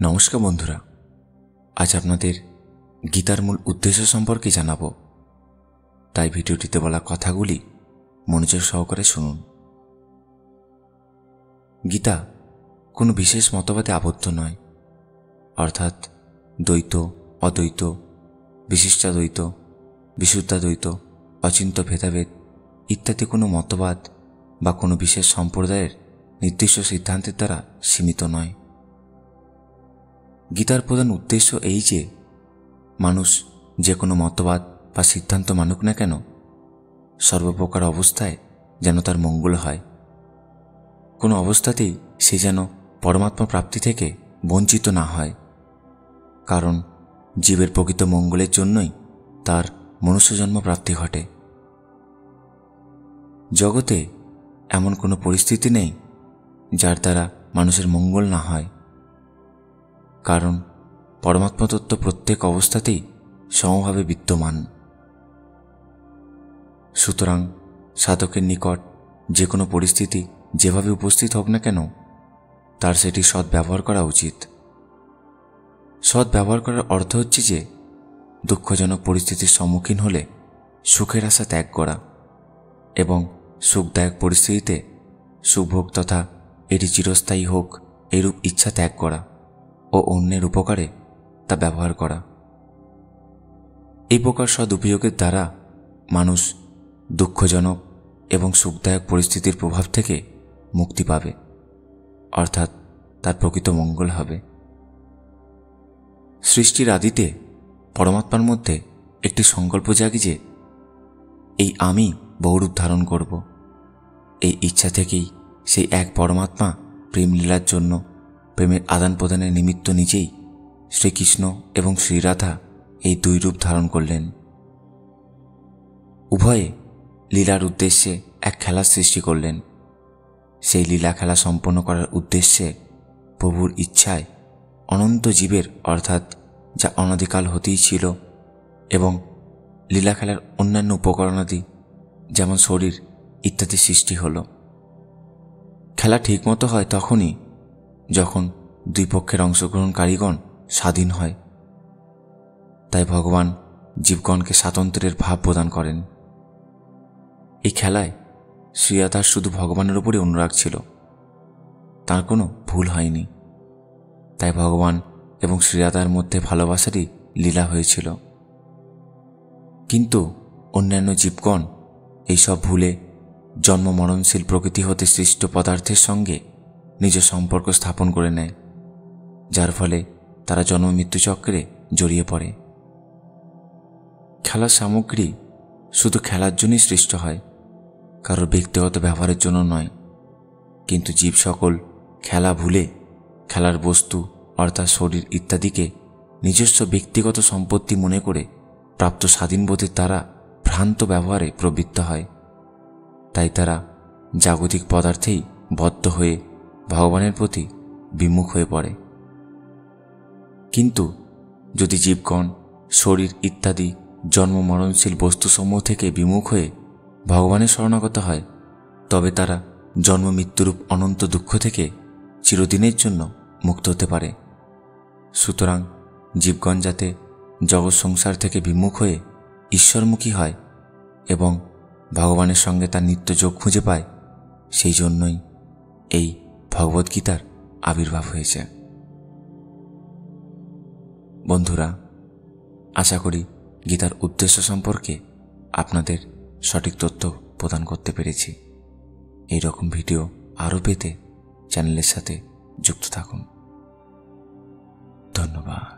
নমস্কার বন্ধুরা, আজ আপনাদের গীতার মূল উদ্দেশ্য সম্পর্কে জানাবো। তাই ভিডিওটিতে বলা কথাগুলি মনোযোগ সহকারে শুনুন। গীতা কোনো বিশেষ মতবাদে আবদ্ধ নয়, অর্থাৎ দ্বৈত, অদ্বৈত, বিশিষ্টাদ্বৈত, বিশুদ্ধাদ্বৈত, অচিন্ত্য ভেদাভেদ ইত্যাদি কোনো মতবাদ বা কোনো বিশেষ সম্প্রদায়ের নির্দিষ্ট সিদ্ধান্তের দ্বারা সীমিত নয়। গীতার প্রধান উদ্দেশ্য এই যে মানুষ যে কোনো মতবাদ বা সিদ্ধান্ত মানুক না কেন, সর্বপ্রকার অবস্থায় যেন তার মঙ্গল হয়। কোনো অবস্থাতেই সে যেন পরমাত্মা প্রাপ্তি থেকে বঞ্চিত না হয়, কারণ জীবের প্রকৃত মঙ্গলের জন্যই তার মনুষ্যজন্ম প্রাপ্তি ঘটে। জগতে এমন কোনো পরিস্থিতি নেই যার দ্বারা মানুষের মঙ্গল না হয়, কারণ পরমাত্মা তত্ত্ব প্রত্যেক অবস্থাতেই সমভাবে বিদ্যমান। সুতরাং সাধকের নিকট যে কোনো পরিস্থিতি যেভাবে উপস্থিত হোক না কেন, তার সেটি সৎ ব্যবহার করা উচিত। সৎ ব্যবহার করার অর্থ হচ্ছে যে দুঃখজনক পরিস্থিতির সম্মুখীন হলে সুখের আশা ত্যাগ করা এবং সুখদায়ক পরিস্থিতিতে সুভোগ তথা এটি চিরস্থায়ী হোক এরূপ ইচ্ছা ত্যাগ করা ও অন্যের উপকারে তা ব্যবহার করা। এই প্রকার সদুপয়োগের দ্বারা মানুষ দুঃখজনক এবং সুখদায়ক পরিস্থিতির প্রভাব থেকে মুক্তি পাবে, অর্থাৎ তার প্রকৃত মঙ্গল হবে। সৃষ্টির আদিতে পরমাত্মার মধ্যে একটি সংকল্প জাগে যে এই আমি বহুরূপ ধারণ করব। এই ইচ্ছা থেকেই সেই এক পরমাত্মা প্রেম লীলার জন্য প্রেমের আদান প্রদানের নিমিত্ত নিজেই শ্রীকৃষ্ণ এবং শ্রীরাধা এই দুই রূপ ধারণ করলেন। উভয়ে লীলার উদ্দেশ্যে এক খেলার সৃষ্টি করলেন। সেই লীলা খেলা সম্পন্ন করার উদ্দেশ্যে প্রভুর ইচ্ছায় অনন্ত জীবের, অর্থাৎ যা অনাদিকাল হতেই ছিল, এবং লীলা খেলার অন্যান্য উপকরণাদি যেমন শরীর ইত্যাদি সৃষ্টি হল। খেলা ঠিকমতো হয় তখনই যখন দুই পক্ষের অংশগ্রহণকারীগণ স্বাধীন হয়। তাই ভগবান জীবগণকে স্বাতন্ত্র্যের ভাব প্রদান করেন। এই খেলায় শ্রীরাধার শুধু ভগবানের উপরই অনুরাগ ছিল, তার কোনো ভুল হয়নি। তাই ভগবান এবং শ্রীরাধার মধ্যে ভালোবাসারই লীলা হয়েছিল। কিন্তু অন্যান্য জীবগণ এইসব ভুলে জন্ম মরণশীল প্রকৃতি হতে সৃষ্ট পদার্থের সঙ্গে নিজ সম্পর্ক স্থাপন করে নেয়, যার ফলে তারা জন্ম মৃত্যু চক্রে জড়িয়ে পড়ে। খেলার সামগ্রী শুধু খেলার জন্যই সৃষ্ট হয়, কারোর ব্যক্তিগত ব্যবহারের জন্য নয়। কিন্তু জীব সকল খেলা ভুলে খেলার বস্তু অর্থাৎ শরীর ইত্যাদিকে নিজস্ব ব্যক্তিগত সম্পত্তি মনে করে প্রাপ্ত স্বাধীনবোধের দ্বারা ভ্রান্ত ব্যবহারে প্রবৃত্ত হয়। তাই তারা জাগতিক পদার্থেই বদ্ধ হয়ে ভগবানের প্রতি বিমুখ হয়ে পড়ে। কিন্তু যদি জীবগণ শরীর ইত্যাদি জন্ম মরণশীল বস্তুসমূহ থেকে বিমুখ হয়ে ভগবানের শরণাগত হয়, তবে তারা জন্ম মৃত্যুরূপ অনন্ত দুঃখ থেকে চিরদিনের জন্য মুক্ত হতে পারে। সুতরাং জীবগণ যাতে জগৎ সংসার থেকে বিমুখ হয়ে ঈশ্বরমুখী হয় এবং ভগবানের সঙ্গে তার নিত্য যোগ খুঁজে পায়, সেই জন্যই এই ভগবদ্গীতার আবির্ভাব হয়েছে। বন্ধুরা, আশা করি গীতার উদ্দেশ্য সম্পর্কে আপনাদের সঠিক তথ্য প্রদান করতে পেরেছি। এই রকম ভিডিও আরও পেতে চ্যানেলের সাথে যুক্ত থাকুন। ধন্যবাদ।